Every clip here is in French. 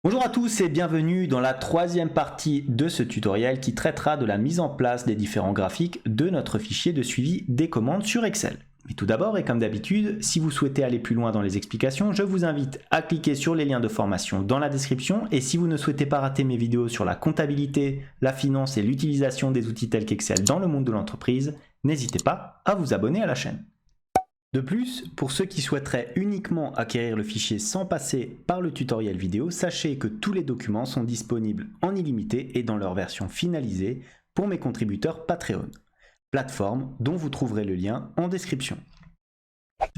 Bonjour à tous et bienvenue dans la troisième partie de ce tutoriel qui traitera de la mise en place des différents graphiques de notre fichier de suivi des commandes sur Excel. Mais tout d'abord, et comme d'habitude, si vous souhaitez aller plus loin dans les explications, je vous invite à cliquer sur les liens de formation dans la description. Et si vous ne souhaitez pas rater mes vidéos sur la comptabilité, la finance et l'utilisation des outils tels qu'Excel dans le monde de l'entreprise, n'hésitez pas à vous abonner à la chaîne. De plus, pour ceux qui souhaiteraient uniquement acquérir le fichier sans passer par le tutoriel vidéo, sachez que tous les documents sont disponibles en illimité et dans leur version finalisée pour mes contributeurs Patreon, plateforme dont vous trouverez le lien en description.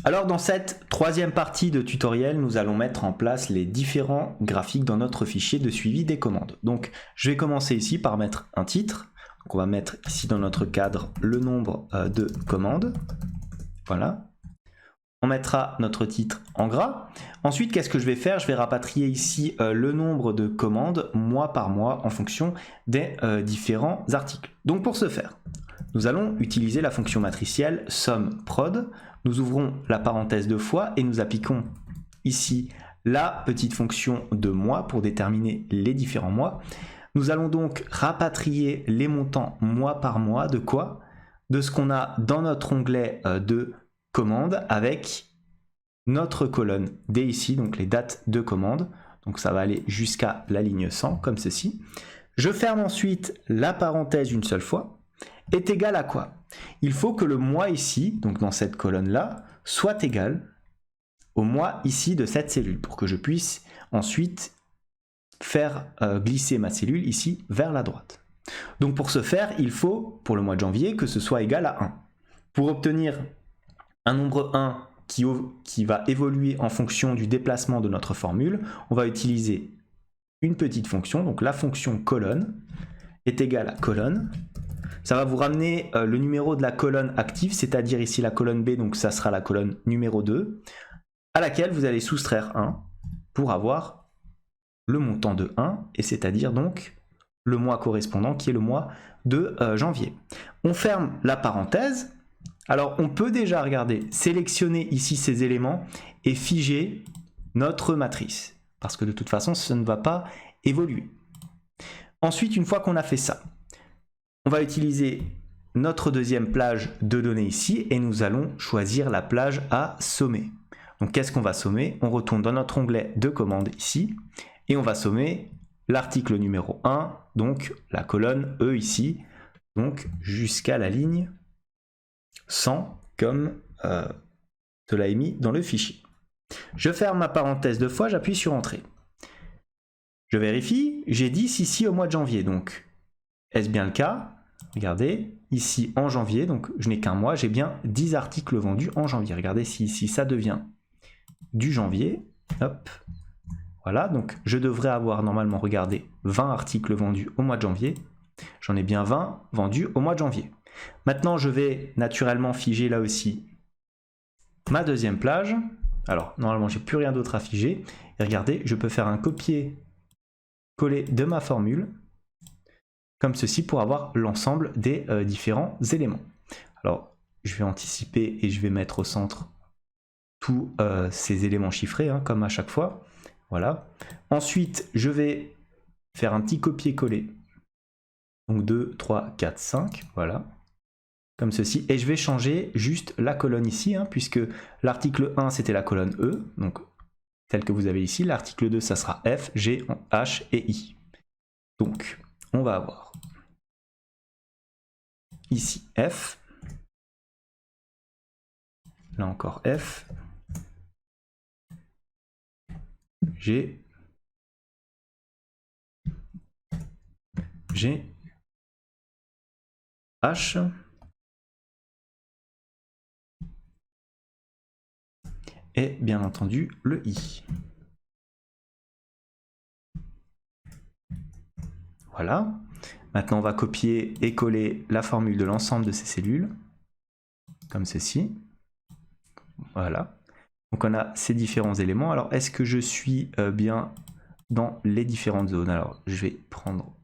Alors dans cette troisième partie de tutoriel, nous allons mettre en place les différents graphiques dans notre fichier de suivi des commandes. Donc je vais commencer ici par mettre un titre. Donc, on va mettre ici dans notre cadre le nombre de commandes. Voilà. On mettra notre titre en gras. Ensuite, qu'est-ce que je vais faire? Je vais rapatrier ici le nombre de commandes mois par mois en fonction des différents articles. Donc pour ce faire, nous allons utiliser la fonction matricielle SUMPROD. Nous ouvrons la parenthèse deux fois et nous appliquons ici la petite fonction de mois pour déterminer les différents mois. Nous allons donc rapatrier les montants mois par mois de quoi? De ce qu'on a dans notre onglet de commande avec notre colonne D ici, donc les dates de commande. Donc ça va aller jusqu'à la ligne 100 comme ceci. Je ferme ensuite la parenthèse une seule fois. Est égal à quoi? Il faut que le mois ici, donc dans cette colonne là, soit égal au mois ici de cette cellule pour que je puisse ensuite faire glisser ma cellule ici vers la droite. Donc pour ce faire, il faut pour le mois de janvier que ce soit égal à 1. Pour obtenir un nombre 1 qui va évoluer en fonction du déplacement de notre formule, on va utiliser une petite fonction, donc la fonction colonne est égale à colonne. Ça va vous ramener le numéro de la colonne active, c'est-à-dire ici la colonne B, donc ça sera la colonne numéro 2, à laquelle vous allez soustraire 1 pour avoir le montant de 1, et c'est-à-dire donc le mois correspondant qui est le mois de janvier. On ferme la parenthèse. Alors on peut déjà, regarder, sélectionner ici ces éléments et figer notre matrice, parce que de toute façon ça ne va pas évoluer. Ensuite, une fois qu'on a fait ça, on va utiliser notre deuxième plage de données ici et nous allons choisir la plage à sommer. Donc qu'est-ce qu'on va sommer? On retourne dans notre onglet de commande ici et on va sommer l'article numéro 1, donc la colonne E ici, donc jusqu'à la ligne 100 comme cela est mis dans le fichier. Je ferme ma parenthèse deux fois, j'appuie sur Entrée. Je vérifie, j'ai 10 ici au mois de janvier, donc est-ce bien le cas? Regardez, ici en janvier, donc je n'ai qu'un mois, j'ai bien 10 articles vendus en janvier. Regardez si ici ça devient du janvier, hop, voilà, donc je devrais avoir normalement, regardez, 20 articles vendus au mois de janvier. J'en ai bien 20 vendus au mois de janvier. Maintenant, je vais naturellement figer là aussi ma deuxième plage. Alors, normalement, j'ai plus rien d'autre à figer. Et regardez, je peux faire un copier-coller de ma formule, comme ceci, pour avoir l'ensemble des différents éléments. Alors, je vais anticiper et je vais mettre au centre tous ces éléments chiffrés, hein, comme à chaque fois. Voilà. Ensuite, je vais faire un petit copier-coller. Donc 2, 3, 4, 5, voilà. Comme ceci, et je vais changer juste la colonne ici, hein, puisque l'article 1 c'était la colonne E, donc telle que vous avez ici, l'article 2 ça sera F, G, H et I. Donc on va avoir ici F, là encore F, G, G, H, et bien entendu le I. Voilà. Maintenant, on va copier et coller la formule de l'ensemble de ces cellules, comme ceci. Voilà. Donc, on a ces différents éléments. Alors, est-ce que je suis bien dans les différentes zones? Alors, je vais prendre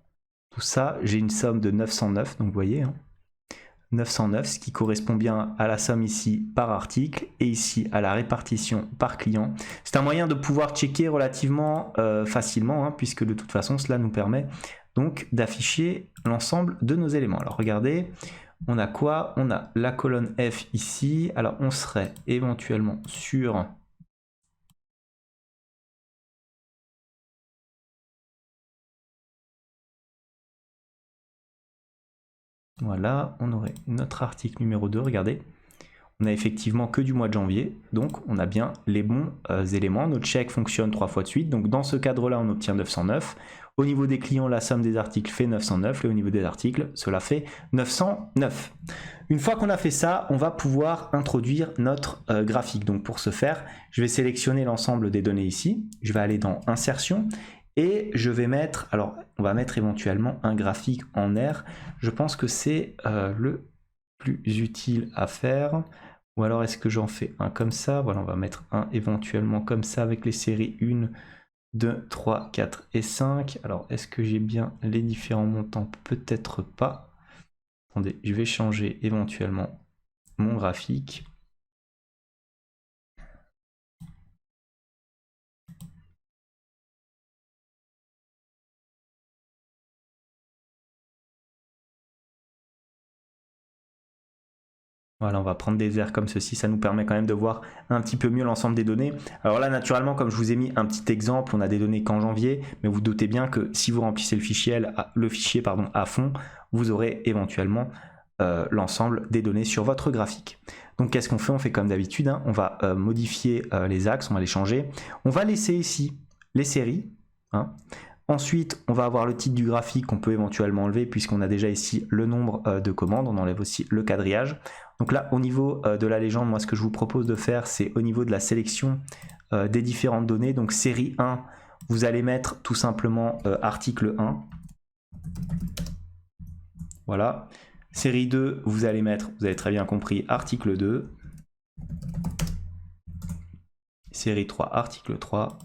tout ça. J'ai une somme de 909, donc vous voyez, hein, 909, ce qui correspond bien à la somme ici par article et ici à la répartition par client. C'est un moyen de pouvoir checker relativement facilement, hein, puisque de toute façon cela nous permet donc d'afficher l'ensemble de nos éléments. Alors regardez, on a quoi? On a la colonne F ici. Alors on serait éventuellement sur... Voilà, on aurait notre article numéro 2, regardez. On a effectivement que du mois de janvier, donc on a bien les bons éléments. Notre chèque fonctionne 3 fois de suite, donc dans ce cadre-là, on obtient 909. Au niveau des clients, la somme des articles fait 909, et au niveau des articles, cela fait 909. Une fois qu'on a fait ça, on va pouvoir introduire notre graphique. Donc pour ce faire, je vais sélectionner l'ensemble des données ici. Je vais aller dans Insertion, et je vais mettre, alors on va mettre éventuellement un graphique en R. Je pense que c'est le plus utile à faire. Ou alors est-ce que j'en fais un comme ça? Voilà, on va mettre un éventuellement comme ça avec les séries 1, 2, 3, 4 et 5. Alors est-ce que j'ai bien les différents montants? Peut-être pas. Attendez, je vais changer éventuellement mon graphique. Voilà, on va prendre des airs comme ceci, ça nous permet quand même de voir un petit peu mieux l'ensemble des données. Alors là, naturellement, comme je vous ai mis un petit exemple, on a des données qu'en janvier, mais vous doutez bien que si vous remplissez le fichier à fond, vous aurez éventuellement l'ensemble des données sur votre graphique. Donc qu'est-ce qu'on fait? On fait comme d'habitude, hein, on va modifier les axes, on va les changer. On va laisser ici les séries, hein. Ensuite, on va avoir le titre du graphique qu'on peut éventuellement enlever puisqu'on a déjà ici le nombre de commandes. On enlève aussi le quadrillage. Donc là, au niveau de la légende, moi, ce que je vous propose de faire, c'est au niveau de la sélection des différentes données. Donc série 1, vous allez mettre tout simplement article 1. Voilà. Série 2, vous allez mettre, vous avez très bien compris, article 2. Série 3, article 3.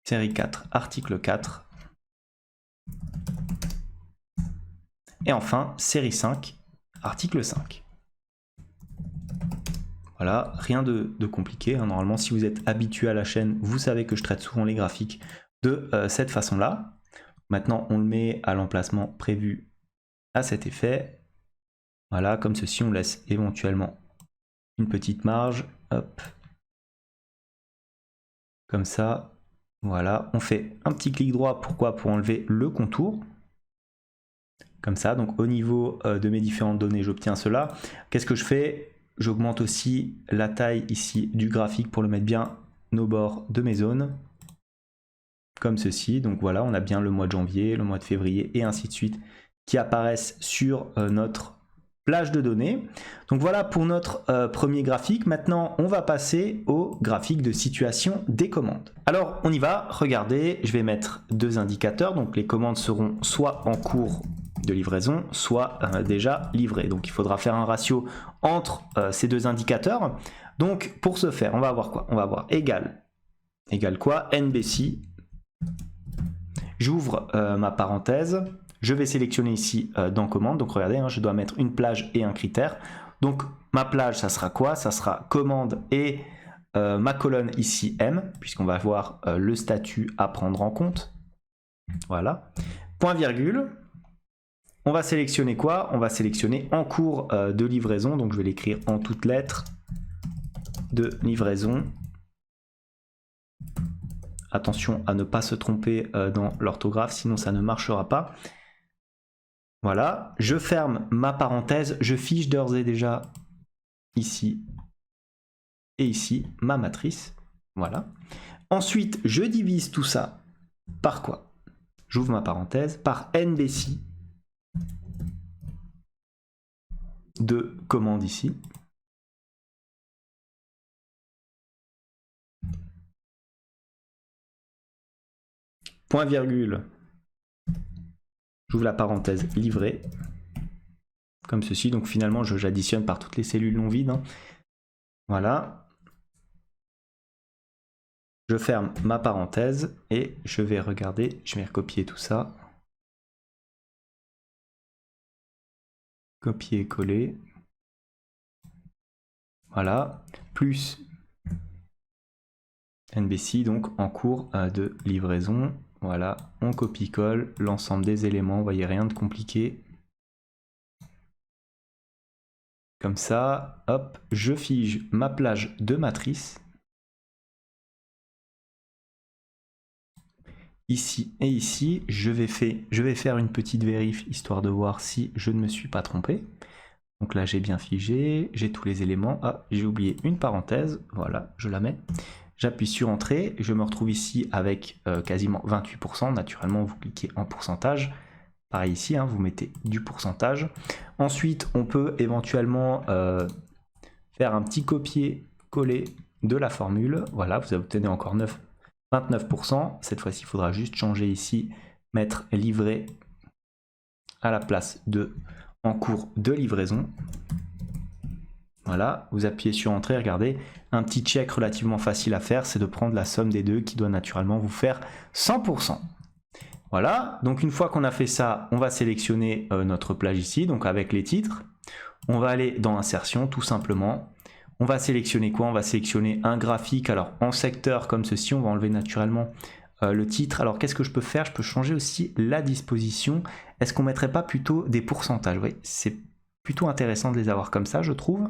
Série 4, article 4. Et enfin, série 5, article 5. Voilà, rien de compliqué, hein. Normalement, si vous êtes habitué à la chaîne, vous savez que je traite souvent les graphiques de cette façon-là. Maintenant, on le met à l'emplacement prévu à cet effet. Voilà, comme ceci, on laisse éventuellement une petite marge. Hop. Comme ça. Voilà, on fait un petit clic droit. Pourquoi? Pour enlever le contour. Comme ça, donc au niveau de mes différentes données, j'obtiens cela. Qu'est-ce que je fais? J'augmente aussi la taille ici du graphique pour le mettre bien au bord de mes zones. Comme ceci. Donc voilà, on a bien le mois de janvier, le mois de février et ainsi de suite qui apparaissent sur notre plage de données. Donc voilà pour notre premier graphique. Maintenant, on va passer au graphique de situation des commandes. Alors, on y va. Regardez, je vais mettre deux indicateurs. Donc les commandes seront soit en cours de livraison, soit déjà livrées. Donc il faudra faire un ratio entre ces deux indicateurs. Donc pour ce faire, on va avoir quoi? On va avoir égal quoi? NBC. J'ouvre ma parenthèse. Je vais sélectionner ici dans commande. Donc regardez, hein, je dois mettre une plage et un critère. Donc ma plage, ça sera quoi? Ça sera commande et ma colonne ici M, puisqu'on va voir le statut à prendre en compte. Voilà. Point virgule. On va sélectionner quoi? On va sélectionner en cours de livraison. Donc je vais l'écrire en toutes lettres de livraison. Attention à ne pas se tromper dans l'orthographe, sinon ça ne marchera pas. Voilà, je ferme ma parenthèse, je fiche d'ores et déjà ici et ici ma matrice. Voilà. Ensuite, je divise tout ça par quoi? J'ouvre ma parenthèse, par NBC de commande ici. Point virgule. J'ouvre la parenthèse livrée, comme ceci. Donc finalement, j'additionne par toutes les cellules non vides. Hein. Voilà. Je ferme ma parenthèse et je vais regarder, je vais recopier tout ça. copier-coller. Voilà, plus NBC, donc en cours de livraison. Voilà, on copie-colle l'ensemble des éléments, vous voyez, rien de compliqué. Comme ça, hop, je fige ma plage de matrice. Ici et ici, je vais faire une petite vérif, histoire de voir si je ne me suis pas trompé. Donc là, j'ai bien figé, j'ai tous les éléments. Ah, j'ai oublié une parenthèse, voilà, je la mets. J'appuie sur Entrée, je me retrouve ici avec quasiment 28%. Naturellement, vous cliquez en pourcentage. Pareil ici, hein, vous mettez du pourcentage. Ensuite, on peut éventuellement faire un petit copier-coller de la formule. Voilà, vous obtenez encore 29%. Cette fois-ci, il faudra juste changer ici, mettre livré à la place de en cours de livraison. Voilà, vous appuyez sur Entrée, regardez, un petit check relativement facile à faire, c'est de prendre la somme des deux qui doit naturellement vous faire 100%. Voilà, donc une fois qu'on a fait ça, on va sélectionner notre plage ici, donc avec les titres. On va aller dans Insertion, tout simplement. On va sélectionner quoi? On va sélectionner un graphique, alors en secteur comme ceci, on va enlever naturellement le titre. Alors qu'est-ce que je peux faire? Je peux changer aussi la disposition. Est-ce qu'on ne mettrait pas plutôt des pourcentages? Oui, c'est plutôt intéressant de les avoir comme ça, je trouve.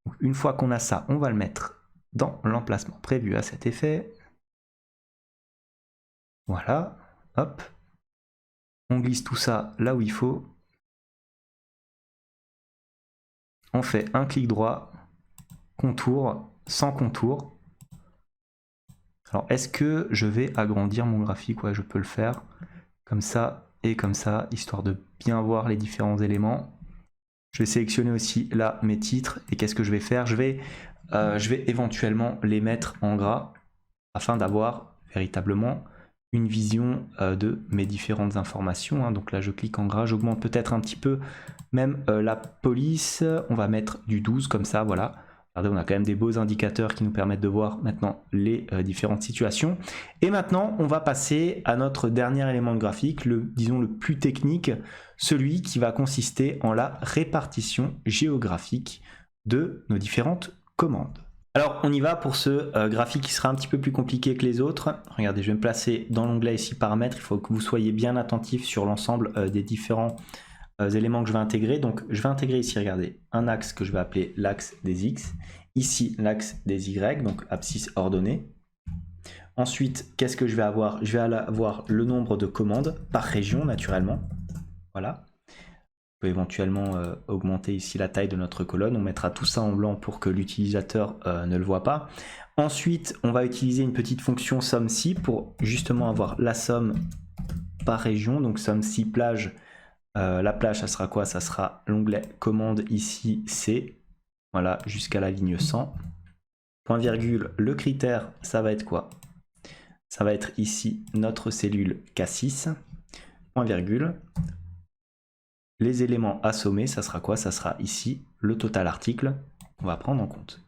Donc, une fois qu'on a ça, on va le mettre dans l'emplacement prévu à cet effet. Voilà, hop. On glisse tout ça là où il faut. On fait un clic droit, contour, sans contour. Alors, est-ce que je vais agrandir mon graphique? Ouais, je peux le faire comme ça et comme ça, histoire de bien voir les différents éléments. Je vais sélectionner aussi là mes titres. Et qu'est-ce que je vais faire? Je vais éventuellement les mettre en gras afin d'avoir véritablement une vision de mes différentes informations. Hein. Donc là, je clique en gras, j'augmente peut-être un petit peu même la police. On va mettre du 12 comme ça, voilà. Regardez, on a quand même des beaux indicateurs qui nous permettent de voir maintenant les différentes situations. Et maintenant, on va passer à notre dernier élément de graphique, disons le plus technique, celui qui va consister en la répartition géographique de nos différentes commandes. Alors on y va pour ce graphique qui sera un petit peu plus compliqué que les autres. Regardez, je vais me placer dans l'onglet ici paramètres. Il faut que vous soyez bien attentif sur l'ensemble des différents éléments que je vais intégrer. Donc je vais intégrer ici, regardez, un axe que je vais appeler l'axe des X. Ici l'axe des Y, donc abscisse ordonnée. Ensuite, qu'est-ce que je vais avoir? Je vais avoir le nombre de commandes par région naturellement. Voilà. On peut éventuellement augmenter ici la taille de notre colonne. On mettra tout ça en blanc pour que l'utilisateur ne le voit pas. Ensuite, on va utiliser une petite fonction SUMSI pour justement avoir la somme par région. Donc SUMSI plage, la plage, ça sera quoi? Ça sera l'onglet commande ici, C. Voilà, jusqu'à la ligne 100. Point virgule, le critère, ça va être quoi? Ça va être ici notre cellule K6. Point virgule. Les éléments assommés, ça sera quoi? Ça sera ici le total article qu'on va prendre en compte.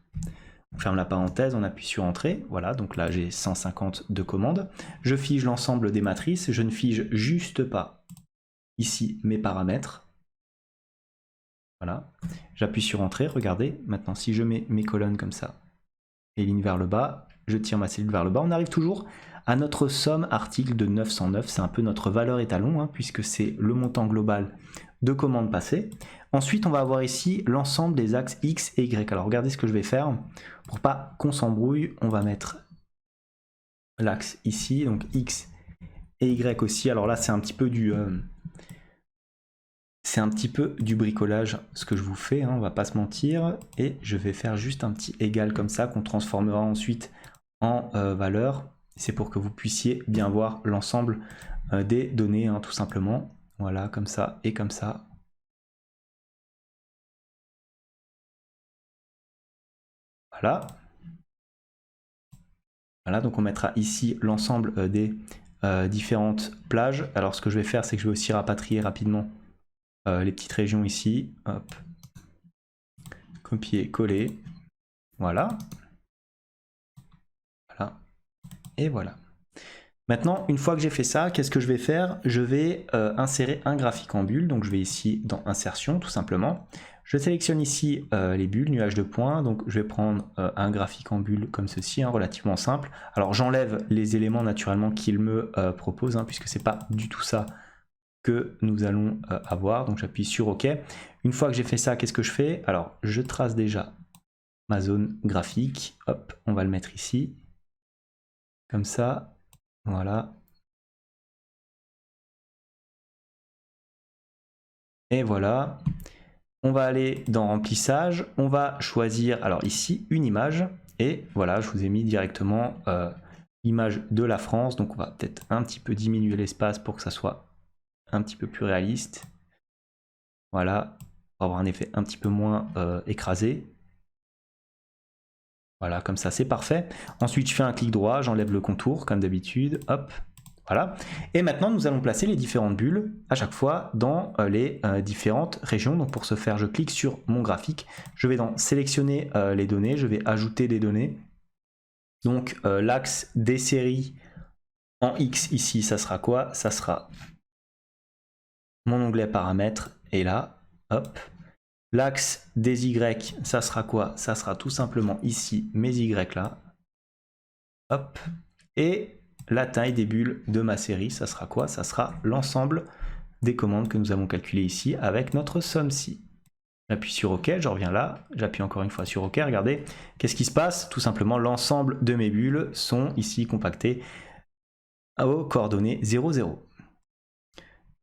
On ferme la parenthèse, on appuie sur Entrée. Voilà, donc là j'ai 150 de commandes. Je fige l'ensemble des matrices. Je ne fige juste pas ici mes paramètres. Voilà. J'appuie sur Entrée. Regardez, maintenant si je mets mes colonnes comme ça et ligne vers le bas, je tire ma cellule vers le bas. On arrive toujours à notre somme article de 909. C'est un peu notre valeur étalon, hein, puisque c'est le montant global de commandes passées. Ensuite, on va avoir ici l'ensemble des axes X et Y. Alors, regardez ce que je vais faire. Pour pas qu'on s'embrouille, on va mettre l'axe ici, donc X et Y aussi. Alors là, c'est un petit peu du bricolage ce que je vous fais, hein, on va pas se mentir. Et je vais faire juste un petit égal comme ça qu'on transformera ensuite en valeur. C'est pour que vous puissiez bien voir l'ensemble des données, hein, tout simplement. Voilà, comme ça et comme ça. Voilà. Voilà, donc on mettra ici l'ensemble des différentes plages. Alors ce que je vais faire, c'est que je vais aussi rapatrier rapidement les petites régions ici. Hop. Copier, coller. Voilà. Voilà. Et voilà. Maintenant, une fois que j'ai fait ça, qu'est-ce que je vais faire? Je vais insérer un graphique en bulle. Donc je vais ici dans Insertion, tout simplement. Je sélectionne ici les bulles, nuages de points. Donc je vais prendre un graphique en bulle comme ceci, hein, relativement simple. Alors j'enlève les éléments naturellement qu'il me propose, hein, puisque c'est pas du tout ça que nous allons avoir. Donc j'appuie sur OK. Une fois que j'ai fait ça, qu'est-ce que je fais? Alors je trace déjà ma zone graphique. Hop, on va le mettre ici. Comme ça. Voilà. Et voilà. On va aller dans remplissage. On va choisir, alors ici, une image. Et voilà, je vous ai mis directement l'image de la France. Donc on va peut-être un petit peu diminuer l'espace pour que ça soit un petit peu plus réaliste. Voilà, pour avoir un effet un petit peu moins écrasé. Voilà, comme ça, c'est parfait. Ensuite, je fais un clic droit, j'enlève le contour, comme d'habitude. Hop, voilà. Et maintenant, nous allons placer les différentes bulles à chaque fois dans les différentes régions. Donc pour ce faire, je clique sur mon graphique. Je vais dans sélectionner les données. Je vais ajouter des données. Donc l'axe des séries en X ici, ça sera quoi? Ça sera mon onglet paramètres. Et là, hop. L'axe des Y, ça sera quoi? Ça sera tout simplement ici mes Y là. Hop. Et la taille des bulles de ma série, ça sera quoi? Ça sera l'ensemble des commandes que nous avons calculées ici avec notre somme-ci. J'appuie sur OK, je reviens là, j'appuie encore une fois sur OK, regardez, qu'est-ce qui se passe? Tout simplement, l'ensemble de mes bulles sont ici compactées aux coordonnées 0, 0.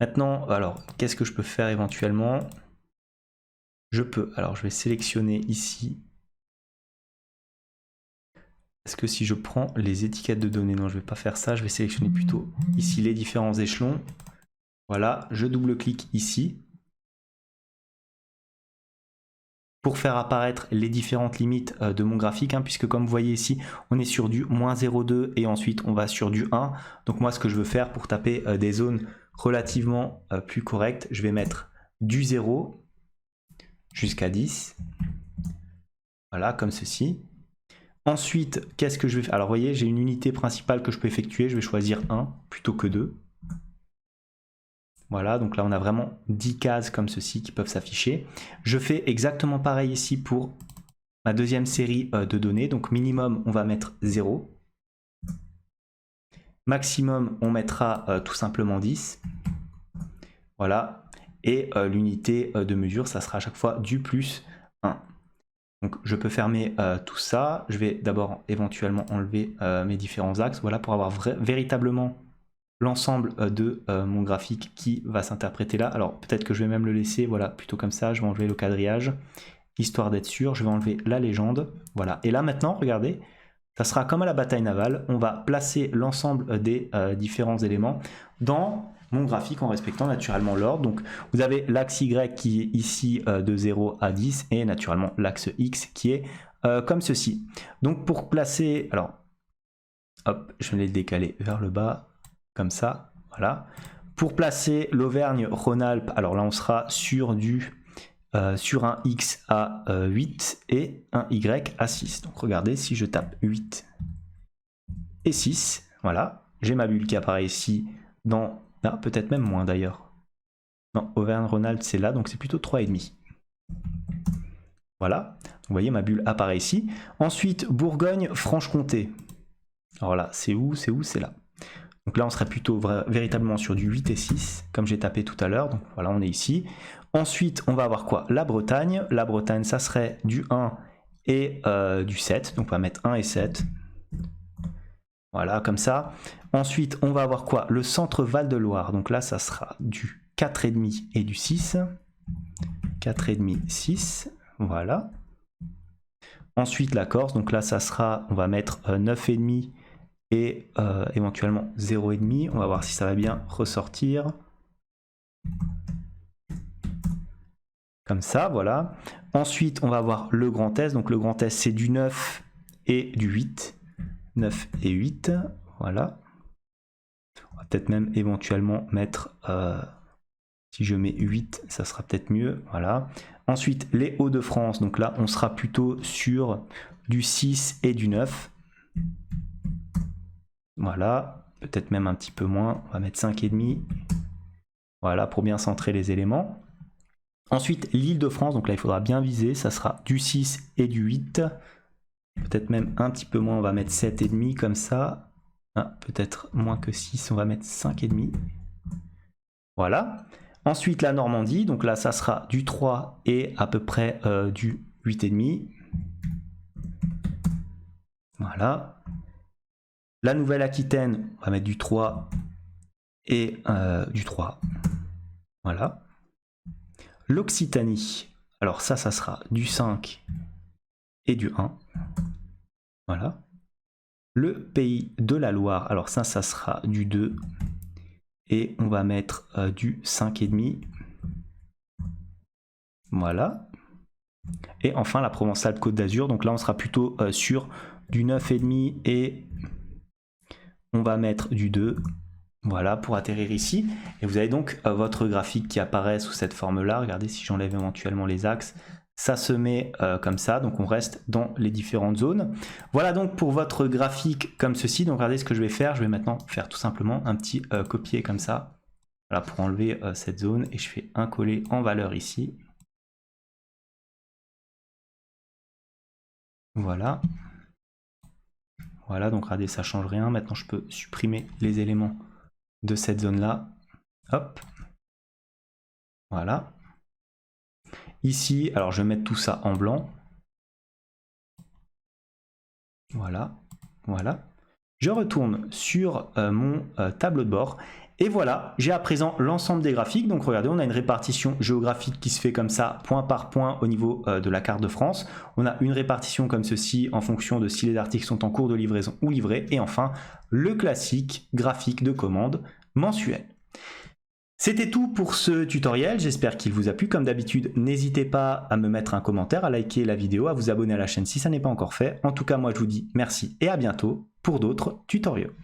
Maintenant, alors, qu'est-ce que je peux faire éventuellement? Je vais sélectionner ici. Est-ce que si je prends les étiquettes de données, non, je ne vais pas faire ça, je vais sélectionner plutôt ici les différents échelons. Voilà, je double-clique ici pour faire apparaître les différentes limites de mon graphique, hein, puisque comme vous voyez ici, on est sur du -0,2 et ensuite on va sur du 1. Donc moi, ce que je veux faire pour taper des zones relativement plus correctes, je vais mettre du 0 jusqu'à 10. Voilà, comme ceci. Ensuite, qu'est-ce que je vais faire? Alors, vous voyez, j'ai une unité principale que je peux effectuer. Je vais choisir 1 plutôt que 2. Voilà, donc là, on a vraiment 10 cases comme ceci qui peuvent s'afficher. Je fais exactement pareil ici pour ma deuxième série de données. Donc, minimum, on va mettre 0. Maximum, on mettra tout simplement 10. Voilà. Et l'unité de mesure, ça sera à chaque fois du plus 1. Donc je peux fermer tout ça. Je vais d'abord éventuellement enlever mes différents axes. Voilà, pour avoir véritablement l'ensemble de mon graphique qui va s'interpréter là. Alors peut-être que je vais même le laisser, voilà, plutôt comme ça. Je vais enlever le quadrillage, histoire d'être sûr. Je vais enlever la légende. Voilà. Et là maintenant, regardez, ça sera comme à la bataille navale. On va placer l'ensemble des différents éléments dans mon graphique en respectant naturellement l'ordre. Donc vous avez l'axe Y qui est ici de 0 à 10 et naturellement l'axe X qui est comme ceci. Donc pour placer, alors hop, je vais le décaler vers le bas comme ça, voilà. Pour placer l'Auvergne-Rhône-Alpes, alors là on sera sur sur un X à 8 et un Y à 6. Donc regardez, si je tape 8 et 6, voilà, j'ai ma bulle qui apparaît ici dans... Ah, peut-être même moins d'ailleurs. Non, Auvergne-Rhône-Alpes c'est là, donc c'est plutôt 3,5. Voilà, vous voyez ma bulle apparaît ici. Ensuite, Bourgogne-Franche-Comté. Alors là, c'est où? C'est là. Donc là, on serait plutôt véritablement sur du 8 et 6, comme j'ai tapé tout à l'heure. Donc voilà, on est ici. Ensuite, on va avoir quoi? La Bretagne. La Bretagne, ça serait du 1 et du 7. Donc on va mettre 1 et 7. Voilà, comme ça. Ensuite, on va avoir quoi? Le centre Val-de-Loire. Donc là, ça sera du 4,5 et du 6. 4,5, 6. Voilà. Ensuite, la Corse. Donc là, ça sera, on va mettre 9,5 et éventuellement 0,5. On va voir si ça va bien ressortir. Comme ça, voilà. Ensuite, on va avoir le Grand Est. Donc le Grand Est, c'est du 9 et du 8. 9 et 8, voilà. On va peut-être même éventuellement mettre, si je mets 8, ça sera peut-être mieux, voilà. Ensuite, les Hauts-de-France, donc là, on sera plutôt sur du 6 et du 9. Voilà. peut-être même un petit peu moins, on va mettre 5,5. Voilà, pour bien centrer les éléments. Ensuite, l'Île-de-France, donc là il faudra bien viser, ça sera du 6 et du 8. Peut-être même un petit peu moins, on va mettre 7,5 comme ça. Ah, peut-être moins que 6, on va mettre 5,5. Voilà. Ensuite, la Normandie, donc là ça sera du 3 et à peu près du 8,5. Voilà. La Nouvelle-Aquitaine, on va mettre du 3 et du 3. Voilà. L'Occitanie, alors ça sera du 5 et du 1. Voilà. Le Pays de la Loire, alors ça sera du 2 et on va mettre du 5,5. Voilà. Et enfin la Provence-Alpes-Côte d'Azur, donc là on sera plutôt sur du 9,5 et on va mettre du 2. Voilà, pour atterrir ici. Et vous avez donc votre graphique qui apparaît sous cette forme-là. Regardez, si j'enlève éventuellement les axes, ça se met comme ça. Donc on reste dans les différentes zones. Voilà donc pour votre graphique comme ceci. Donc regardez ce que je vais faire. Je vais maintenant faire tout simplement un petit copier comme ça. Voilà, pour enlever cette zone. Et je fais un coller en valeur ici. Voilà. Voilà, donc regardez, ça change rien. Maintenant, je peux supprimer les éléments de cette zone-là. Hop. Voilà. Ici, alors je vais mettre tout ça en blanc. Voilà. Voilà. Je retourne sur mon tableau de bord. Et voilà, j'ai à présent l'ensemble des graphiques. Donc regardez, on a une répartition géographique qui se fait comme ça, point par point au niveau de la carte de France. On a une répartition comme ceci en fonction de si les articles sont en cours de livraison ou livrés. Et enfin, le classique graphique de commande mensuel. C'était tout pour ce tutoriel, j'espère qu'il vous a plu. Comme d'habitude, n'hésitez pas à me mettre un commentaire, à liker la vidéo, à vous abonner à la chaîne si ça n'est pas encore fait. En tout cas, moi je vous dis merci et à bientôt pour d'autres tutoriels.